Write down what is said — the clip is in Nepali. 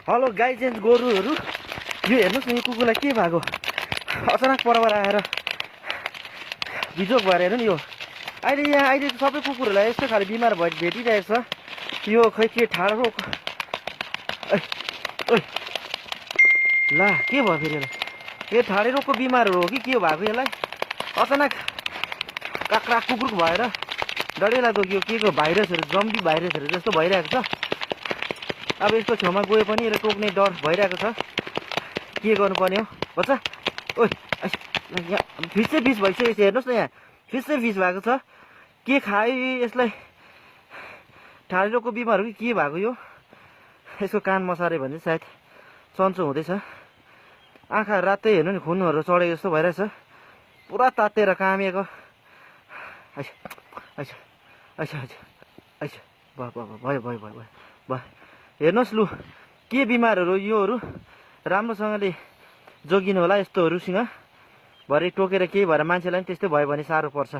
हेलो गाई जेन्स गोरुहरू, यो हेर्नुहोस् न, यो कुकुरलाई के भएको अचानक परबाट आएर बिजोग भएर हेर्नु नि। यो अहिले सबै कुकुरहरूलाई यस्तो खाले बिमार भेटिरहेको छ। यो खै के ठाडो रोग, ला के भयो फेरि यसलाई? यो ठाडे रोगको बिमारहरू हो कि के भएको यसलाई? अचानक काक्रा कुकुर भएर डरैलाग्दो यो के को भाइरसहरू, जम्बी भाइरसहरू जस्तो भइरहेको छ। अब यसको छेउमा गए पनि यसले टोक्ने डर भइरहेको छ। के गर्नुपर्ने हो बच्चा? ओइ यहाँ फिसै फिस भइसकेको छ, हेर्नुहोस् न, यहाँ फिसै फिस भएको छ। के खायो यसलाई? ठाडे रोगको बिमार हो कि के भएको? यो यसको कान मसारे भने सायद सन्चो हुँदैछ। आँखा रातै हेर्नु नि, खुनहरू चढेको जस्तो भइरहेछ, पुरा तातेर कामेको। भयो। हेर्नुहोस् लु, के बिमारहरू योहरू राम्रोसँगले जोगिनु होला यस्तोहरूसँग। भरे टोकेर केही भएर मान्छेलाई पनि त्यस्तै भयो भने साह्रो पर्छ।